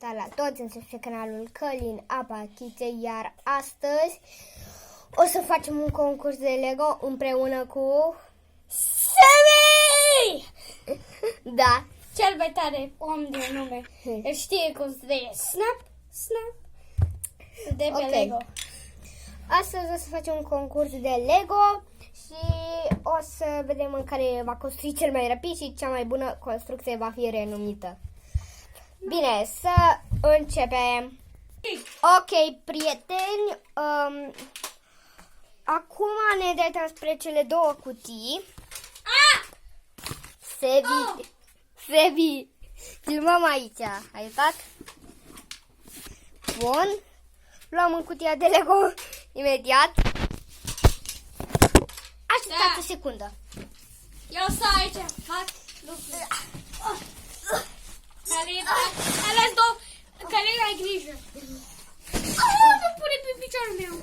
La toți înseamnă canalul Călin Apa Chițe, iar astăzi o să facem un concurs de Lego împreună cu Semi! Da, Cel mai tare om din lume. El știe cum să dea snap, snap de pe Lego. Astăzi o să facem un concurs de Lego și o să vedem în care va construi cel mai rapid și cea mai bună construcție va fi renumită. Bine, să începem. Ok, prieteni, acum ne îndreptăm spre cele două cutii. Sebi, filmăm aici, ai uitat? Bun, luăm în cutia de Lego imediat. Așteptați o secundă. Eu stau aici, fac lucruri. Călin, ai grijă. Nu pune pe piciorul meu.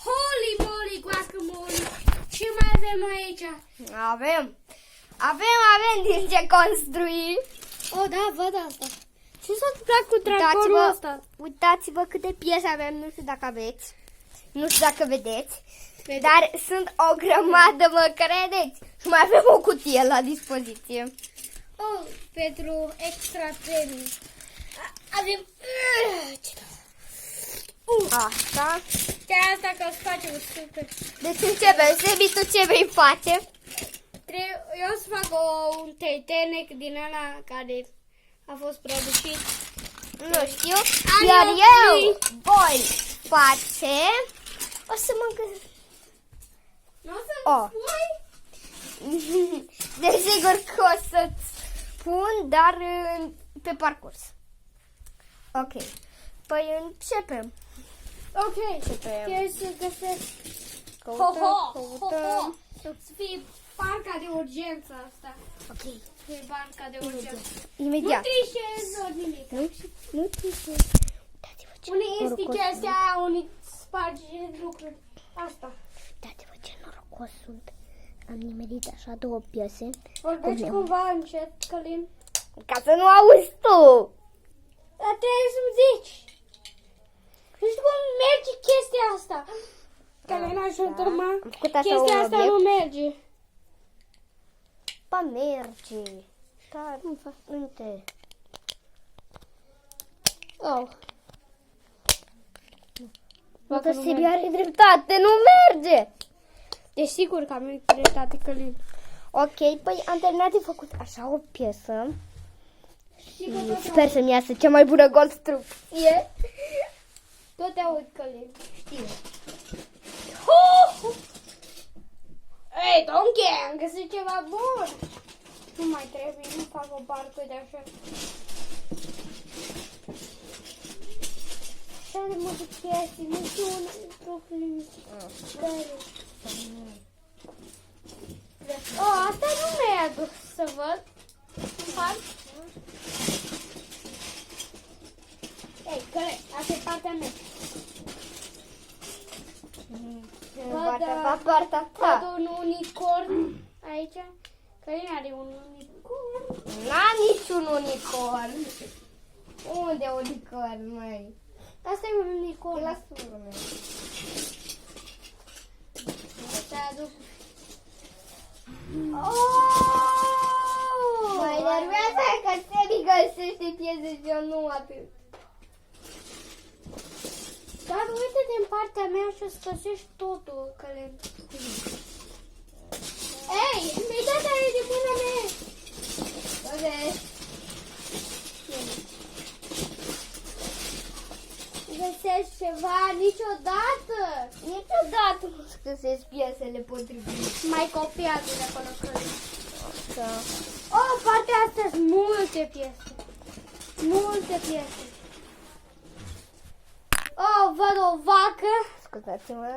Holy moly, goască moly. Ce mai avem noi aici? Avem din ce construi. Oh, da, văd asta. Ce s-a întâmplat cu tractorul ăsta? Uitați-vă câte piese avem, nu știu dacă aveți. Nu știu dacă vedeți. Dar sunt o grămadă, mă credeți? Și mai avem o cutie la dispoziție. Oh, pentru extra premii. Avem... Asta. De asta că o să facem super. Deci începem. Sebi, tu ce vei face? Eu o să fac un Titanic din ăla care a fost producit. Nu știu. Iar eu voi face... O să mă gândesc. Nu o să-mi spui? Desigur că o să-ți spun, dar pe parcurs. Ok. Păi începem. Ok. Trebuie să găsesc. Căutăm. Să fie parca de urgență asta. Ok. Fie parca de urgență. Imediat. Nu trișez, nimic. Nu trișez. Unii este chestia aia, unii sparge lucruri. Asta. Uitați-vă ce norocos sunt. Am nimerit așa două piese. Vorbești cumva încet, Călin. Ca să nu auzi tu. Dar trebuie să-mi zici. Nu știu cum merge chestia asta. Călin, ajută-mă. Chestia asta nu merge. Ba merge. Dar nu te... Oh. Dacă Sebi are dreptate, nu merge. E sigur că am dreptate, Călin. Ok, păi am terminat de făcut așa o piesă. Și sper să-mi iasă cea mai bună construcție. Tot te aud, Călin. Știu. Ei, Donche, am găsit ceva bun. Nu mai trebuie, nu fac o barcă de așa. Așa de multe chestii, nu știu unde asta nu merg să văd. Fac. Ei, Călin, asta e partea mea. Partea ta. Văd un unicorn aici. Călin are un unicorn. N-a niciun unicorn. Unde unicorn, măi? Asta e un unicorn. La sură mea. Asta aduc. Mă enervează că Sebi găsește piese și eu nu atât. Dar uite-te în partea mea și o să găsești totul, Călin. Ei, mi-ai dat aia de mâna mea. Vădeți? Găsești ceva niciodată. Niciodată nu-ți găsesc piesele potrivite. Mai copiat de acolo, Călin. Da. Oh, partea asta sunt multe piese. Multe piese. Oh, văd o vacă. Scuzați-mă.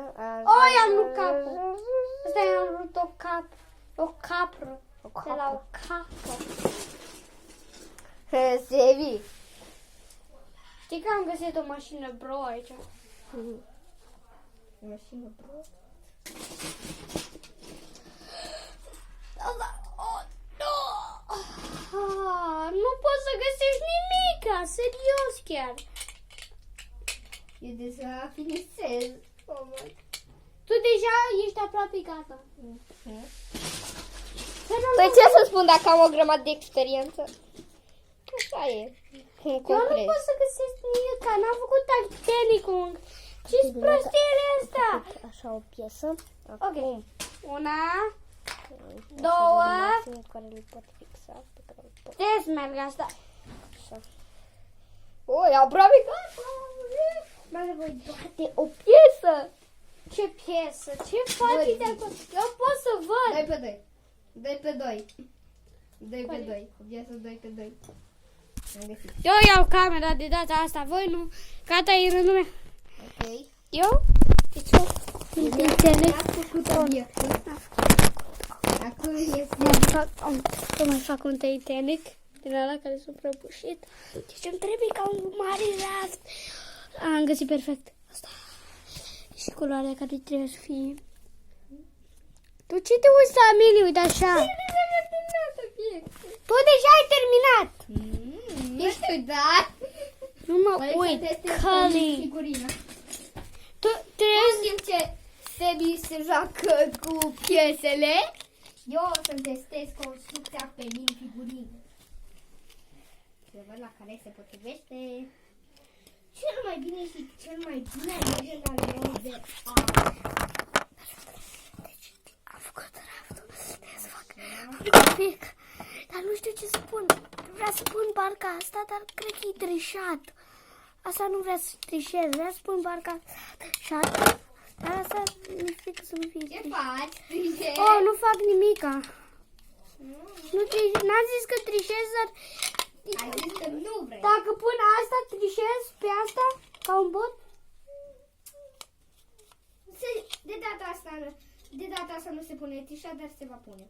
Oh, i-am rupt capul. Asta i-am rupt o capră. De la o capră. Sebi. Știi că am găsit o mașină bro aici? Mașină bro? Oh, no! Nu poți să găsești nimica, serios chiar. Eu de să finisez. Oh, my. Tu deja ești aproape gata. Păi ce să spun dacă am o grămadă de experiență? Așa e. Cum Eu nu comprezi. pot să găsesc nimica, n-am făcut Titanicul. Ce-s prostiile astea? Așa o piesă. Ok. Una, două, Care le pot fixa. Pe care le pot... trei merg asta. Așa. O, e aproape gata. Mai voi toate o piesă. Ce piesă, ce faci de acolo? Eu pot să văd. 2 pe 2. 2 pe 2. 2 pe 2. O piesă 2 pe 2. Am găsit. Eu iau camera de data asta, voi nu? Gata, e rândul meu. Ok. Eu? Deci eu? Ați făcut obiectul. Acum este... Mai fac un Titanic din ala care s-a prăbușit. Deci îmi trebuie ca un mare raft. Am găsit perfect. Asta. Și culoarea care trebuie să fie. Tu ce te uiți la mine? Uite așa. Tu deja ai terminat. Nu știu, da. Nu mă uit. Cali. Figurina. Tu trebuie În timp ce Sebi se joacă cu piesele, eu o să testez construcția pe minifigurină. Să văd la care se potrivește. Cel mai bine și cel mai bine merge la nivel de A. Deci, am făcut raftul. Trebuie să fac un pic. Dar nu știu ce să pun. Vreau să pun barca asta, dar cred că e trișat. Asta nu vrea să trișez. Vreau să pun barca trișat. Dar asta nu știu că să nu fie Ce trișat. faci? Trișezi? Oh, nu fac nimica. N-am zis că trișez, dar Ai zis că nu vrei. dacă pun asta, trișez pe asta, ca un bot. De data asta nu se pune trișat, dar se va pune.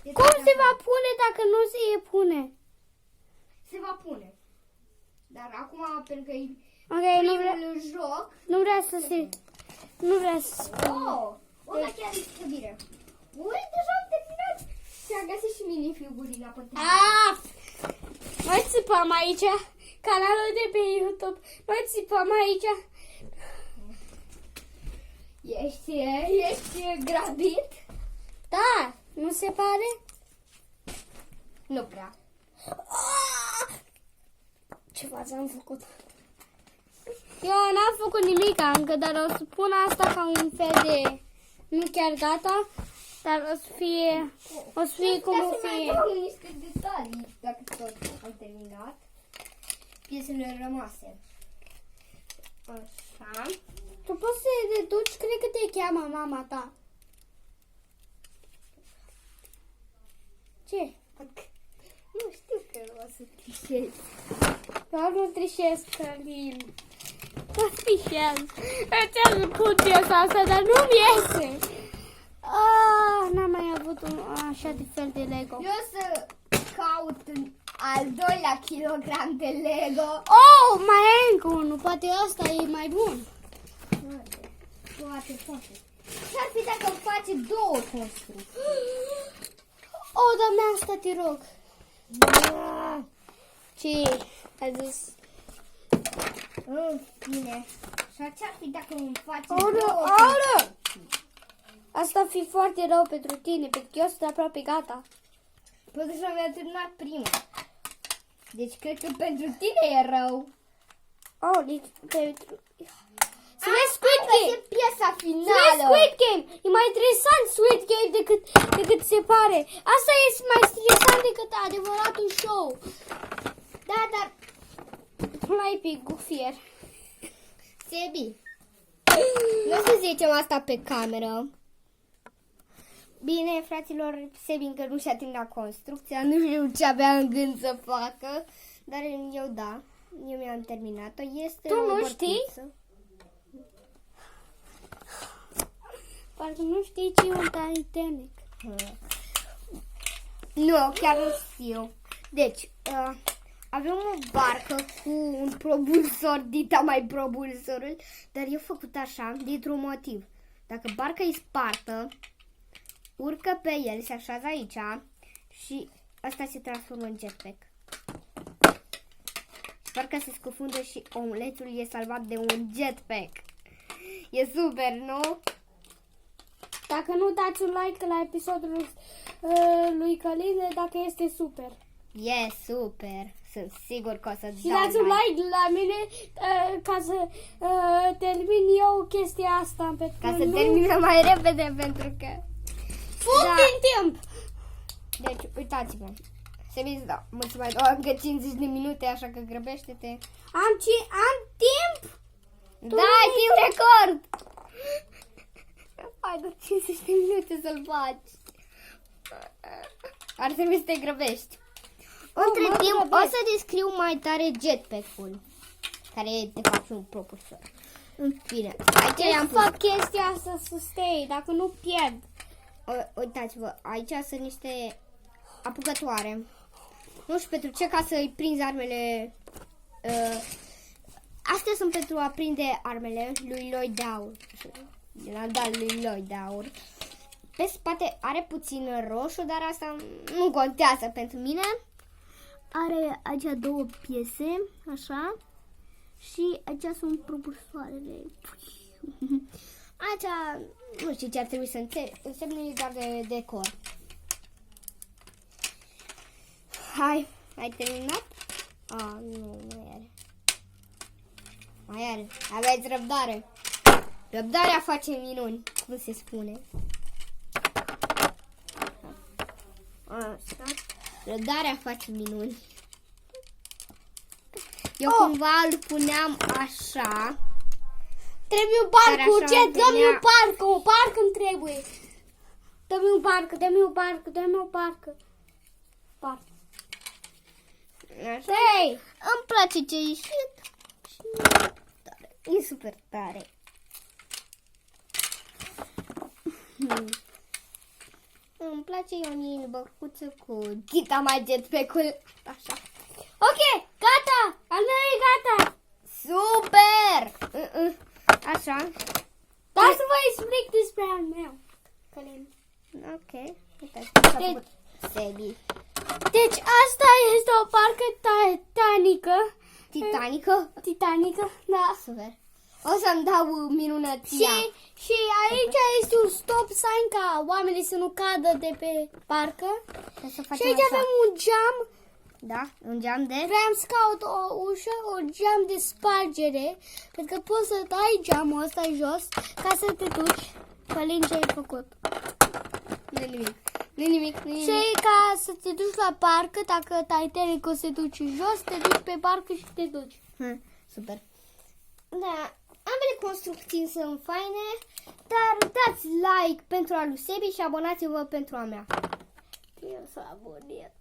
De Cum data se asta va pune dacă nu se pune? Se va pune. Dar acum, pentru că e Ok, nu vrea, primul joc... nu vrea să se... Nu vrea să se... Oh! Ăla chiar e bine. Ui, deja am terminat. Și am găsit și minifigurina pe tine. Ah! Noi țipăm aici. Canalul de pe YouTube. Noi țipăm aici. Ești grabit? Da, nu se pare? Nu prea. Ce față am făcut? Eu n-am făcut nimic încă, dar o să pun asta ca un fel de... Nu chiar gata, dar o să fie... O să fie cum o Să mai fie. dau niște detalii, dacă tot am terminat. Piesele rămase. Așa. Tu poți să te duci, cred că te cheamă mama ta. Ce? Nu știu că o să trișez. Doar nu trișez, Călin. Nu trișez. Îți pun piesa asta, dar nu-mi iese. N-am mai avut un așa de fel de Lego. Eu o să caut un al doilea kilogram de Lego. Oh, mai e încă unul. Poate ăsta e mai bun. Poate. Ce-ar fi dacă îmi face două construcții? Oh, dar mea asta te rog. Ce? Ai zis? În fine. Și ce-ar fi dacă îmi face Aoleu, două aoleu! Asta ar fi foarte rău pentru tine, pentru că eu sunt aproape gata. Pentru că mi-a terminat prima. Deci cred că pentru tine e rău. Oh, deci pentru... Să vezi Squid Asta Game! e piesa Să vezi finală. Squid Game! E mai interesant Squid Game decât se pare. Asta e mai stresant decât adevăratul show. Da, dar Mai pe gufier. Sebi, nu o să zicem asta pe cameră. Bine, fraților, Sebi încă nu și-a terminat construcția, nu știu ce avea în gând să facă, dar eu da, eu mi-am terminat-o. Este Tu o nu bărcuță. știi? Parcă nu știi ce e un Titanic. Nu, chiar nu știu. Deci, avem o barcă cu un propulsor, dita mai propulsorul, dar e făcut așa, dintr-un motiv. Dacă barca e spartă, urcă pe el, se așează aici și asta se transformă în jetpack. Parcă se scufundă și omletul e salvat de un jetpack. E super, nu? Dacă nu, dați un like la episodul lui Căline, dacă este super. E super. Sunt sigur că o să Și dau dați un like la mine ca să termin eu chestia asta. Ca să terminăm mai repede, pentru că... Fug din timp! Deci, uitați-vă. Sebi, da, mulțumesc, au încă 50 de minute, așa că grăbește-te. Am timp? Da, ai timp record! Hai, doar 50 de minute să-l faci. Ar trebui să te grăbești. Între timp, o să descriu mai tare jetpack-ul, care e de fapt un propulsor. În fine, aici am fac chestia asta să stay, dacă nu pierd. Uitați-vă, aici sunt niște apucătoare. Nu știu pentru ce, ca să-i prinzi armele. Astea sunt pentru a prinde armele lui Lloyd de Aur. L-am dat lui Lloyd de Aur. Pe spate are puțin roșu, dar asta nu contează pentru mine. Are aici două piese, așa. Și aici sunt propulsoarele. Aici nu știu ce ar trebui să însemne, doar de decor. Hai, ai terminat? Nu mai are. Mai are. Aveți răbdare. Răbdarea face minuni, cum se spune. Așa. Răbdarea face minuni. Eu cumva îl puneam așa. Trebuie un parc, așa ce? îmi Dă-mi venea- un parc, un parc îmi trebuie. Dă-mi un parc, dă-mi un parc, dă-mi un parc. Parc. Așa. Hei! Îmi place ce e ieșit. Și tare. E super tare. Îmi place Ionil băcuță cu ghita mai jetpack-ul. Așa. Ok, gata! Al meu e gata! Super! Așa. Dar să vă explic despre al meu. Călin. Ok. Uitați cum s-a făcut Sebi. Deci asta este o parcă titanică. Titanică? Da. Super. O să-mi dau minunăția. Și aici este un stop sign ca oamenii să nu cadă de pe parcă. Să Și facem aici așa. avem un geam. Da, un geam de... Vreau să caut o ușă, un geam de spargere. Pentru că poți să dai geamul ăsta jos ca să te duci. Călin, ce ai făcut? Nu nimic. Nu nimic. Și ca să te duci la parcă, dacă Titanic-ul se duce jos, te duci pe parcă și te duci. Super. Da, ambele construcții sunt faine, dar dați like pentru a lui Sebi și abonați-vă pentru a mea. Eu să abonez.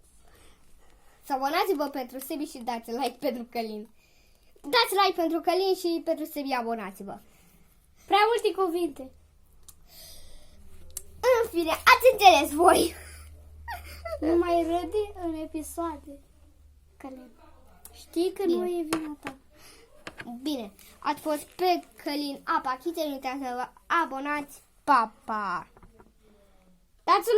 Să abonați-vă pentru Sebi și dați like pentru Călin. Dați like pentru Călin și pentru Sebi abonați-vă. Prea multe cuvinte. În fine, ați înțeles voi. Nu mai râde în episoade. Călin. Știi că nu e vina ta. Bine, ați fost pe Călin Apa Chite, nu uitați să vă abonați. Pa, pa! Dați un